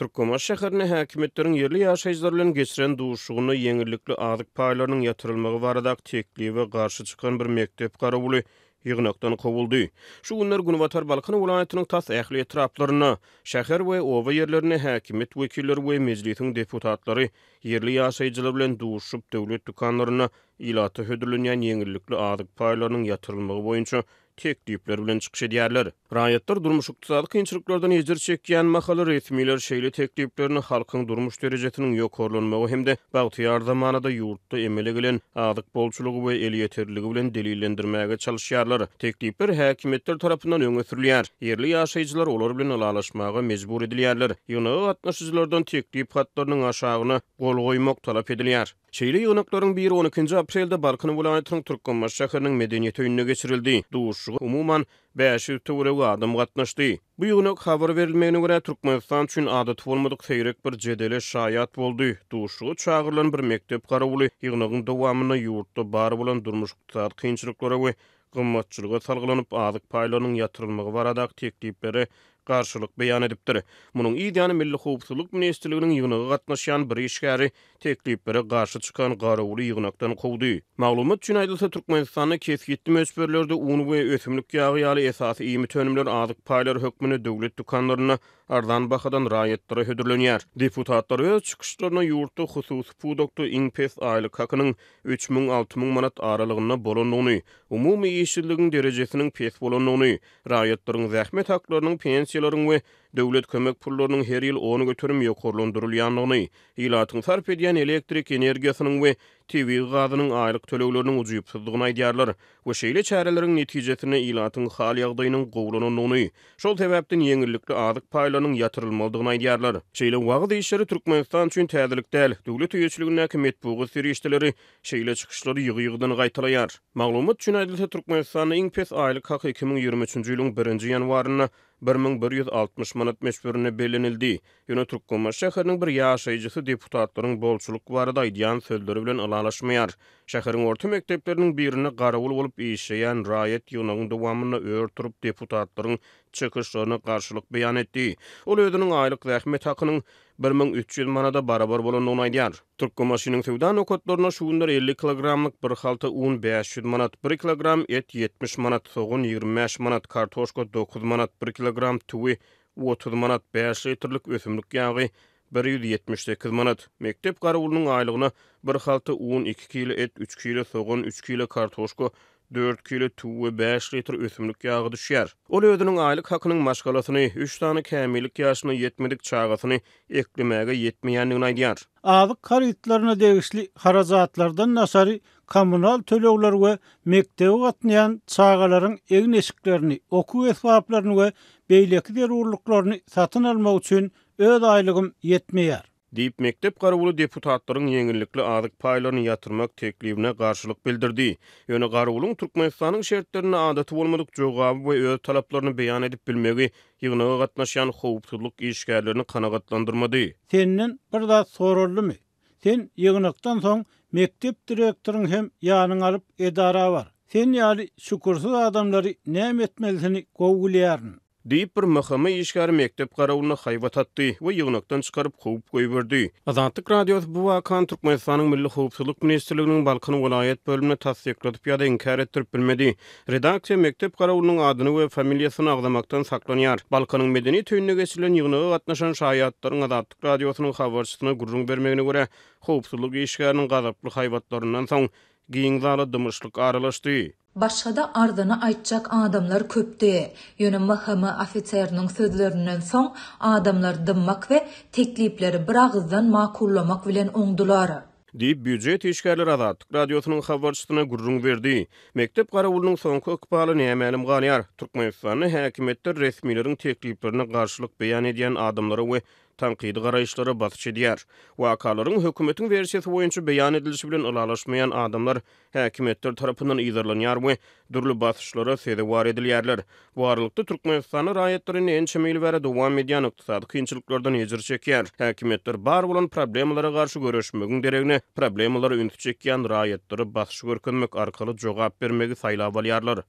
Türkmenistан şäherine häkimetleriň yerli ýaşaýjylar bilen geçiren duşugyny ýeňillikli azyk paýlarynyň ýatyrylmagy barada teklibi garşy çykan bir mektep garabuly ýygnakdan kowuldy. Şu günler Günwatar Balkan welaýatynyň tas ähli etraplaryna, şäher we owa ýerlerine häkimet wekilleri we mejlisiň deputatlary yerli ýaşaýjylar bilen duşup döwlet dukanlaryna ilaty hödürlenýän ýeňillikli azyk paýlarynyň ýatyrylmagy boýunça teklipler bilen çykyş edýärler. Raýatlar durmuş ykdysady kynçylyklardan ejder çekýän mahaly resmiler şeýle tekliplerini halkyň durmuş derejesiniň ýokarlanmagy hemde bagtyar zamanada ýurtda emele gelen azyk bolçulugy we el ýeterligi bilen delillendirmäge çalışýarlar. Teklipler häkimetler tarapyndan öňe sürilýär. Yerli ýaşaýjylar olar bilen alalaşmaga mejbur edilýärler. Ýöne gatnaşyjylardan teklip hatlarynyň aşagyna gol goýmak talap edilýär. Şeýle ýygnaklaryň biri 12-nji aprelde Balkan welaýatynyň Türkmenistan şäheriniň medeniýet öýüne geçirildi. Duşugy umuman 5 töwereg adam gatnaşdy. Bu ýygnak habar berilmegine görä Türkmenistan üçin adat bolmadyk seýrek bir jedele şaýat boldy. Duşugy çağırılan bir mektep garabuly ýygnagyň dowamyna ýurtda bar bolan durmuş ykdysady kynçylyklara we gymmatçylyga salgylanyp azyk paýlarynyň ýatyrylmagy barada teklipleri garşylyk beýan edipdir. Munyň ýa-da Milli Howpsuzlyk Ministrliginiň ýygnagy gatnaşýan bir işgäri teklipleri garşy çykan garabuly ýygnakdan kowdy. Maglumat üçin aýdylsa Türkmenistanyň kesgitli möçberlerde un we ösümlik ýagy ýaly esasy iými tönümler azyk paýlary hökmüne döwlet dukanlaryna ardan bahadan raýatlara hödürlenýär. Deputatlar öz çykyşlaryna ýurtda hususy pudokda iňpes aýlyk hakynyň 3000-6000 manat aralygyna bolanyny, umumy ýeşilligiň derejesiniň pes bolanyny, raýatlaryň zähmet haklarynyň pensiýalaryň we döwlet kömek pullarynyň her ýyl ony götürüm ýokarlandyrylýanlygyny, ilatyň sarp edýän elektrik energiýasynyň we TV gazynyň aýlyk tölegleriniň ujuýupsyzlygyny aýdýarlar we şeýle çäreleriň netijesinde ilatyň hal ýagdaýynyň gowlananyny, şol sebäpden ýeňillikli azyk paýlarynyň ýatyrylmalydygyny aýdýarlar. Şeýle wagt işleri Türkmenistan üçin täzelik däl. Döwlet öýçiliginiň metbugy serişdeleri şeýle çykyşlary ýygy-ýygydan gaýtalaýar. Maglumat üçin aýdylsa Türkmenistanyň iňpes aýlyk haky 2023-nji ýylyň 1-nji ýanwaryna 1160 manat meşberine bellenildi. Ýöne Türkmenistan şäheriniň bir ýaşaýjysy deputatlaryň bolçuluk barada aýdýan sözleri bilen alalaşmaýar. Şäheriň orta mektepleriniň birine garabul bolup işleýän raýat ýygnagyň dowamyna öýrtürip deputatlaryň çykyşlaryna garşylyk beýan etdi. Ol özüniň aýlyk zähmet hakynyň 1300 manada barabar bolanyny aýdýar. Türkmenistanyň sowda nokatlaryna şu günler 50 kilogramlyk bir halta un 500 manat, 1 kilogram et 70 manat, soğun 25 manat, kartoşka 9 manat, 1 kilogram tüwi 30 manat, 5 litrlik ösümlik ýagy 178 manat. Mektep garabulynyň aýlygyna bir halta un, 2 kilo et, 3 kilo soğun, 3 kilo kartoşka, 4 kilo tüwi 5 litr ösümlik ýagy düşýär. Ol özüniň aýlyk hakynyň maşgalasyny 3 tane kämillik ýaşyna ýetmedik çağasyny eklemäge ýetmeýändigini aýdýar. Azyk haritlaryna degişli harajatlardan nasary kommunal tölegler we mektebe gatnaýan çağalaryň egin eşiklerini, okuw esbaplaryny we beýleki zerurlyklaryny satyn almak üçin öz aýlygym ýetmeýär. Diýip mektep garabuly deputatlaryň ýeňillikli azyk paýlaryny ýatyrmak teklibine garşylyk bildirdi. Ýöne garabulyň Türkmenistanyň şertlerine adaty bolmadyk jogaby we öz talaplaryny beýan edip bilmegi ýygnaga gatnaşan howpsuzlyk işgärlerini kanagatlandyrmady. Senden bir zat soruldymy? Sen ýygnakdan soň mektep direktoryň hem ýanyň alyp edara bar. Sen ýaly şükürsiz adamlary näme etmelisini gowgulýaryn. Diýip bir mahkama işgäri mektep garabulyna haýbat atdy we ýygnakdan çykaryp howp goýberdi. Azatlyk radiosy bu wakan Türkmenistanyň Milli Howpsuzlyk Ministrliginiň Balkan welaýat bölümine tasdikledik ýa-da inkar etdirip bilmedi. Redaksiýa mektep garabulynyň adyny we familiýasyny agdamakdan saklanýar. Balkanyň medeniýet öýüne geçirilen ýygnaga gatnaşan şaýatlaryň Azatlyk radiosynyň habarçysyna gurrun bermegine görä howpsuzlyk işgäriniň gazaply haýbatlaryndan soň giňzala dymyşlyk aralaşdy. Başga ardana aýtjak adamlar köpdi. Ýöne mahkama ofitseriniň sözlerinden soň adamlar dymmak we teklipleri bir agızdan makullamak bilen oňdular. Diýip büdjet işgärleri Azatlyk radiosynyň habarçysyna gurrun berdi. Mektep garabulynyň soňky ykbaly nämelim galýar? Türkmenistanyň häkimetler resmiýetiň tekliplerine garşylyk beýan edýän adamlara we tanqidi garaýşlara basyş edýär. Wakalaryň hökümetiň versiýasy boýunça beýan edilişi bilen alalaşmaýan adamlar häkimetler tarapyndan ýyzarlanýar we dürli basyşlara sebäp edilýärler. Bu aralykda Türkmenistan raýatlaryny ençemil bäri dowam edýän ykdysady kynçylyklardan ejir çekýär. Häkimetler bar bolan problemlara garşy görüşmegiň deregine problemlara üntü çekýän raýatlary basyş görkezmek arkaly jogap bermegi saýlap alýarlar.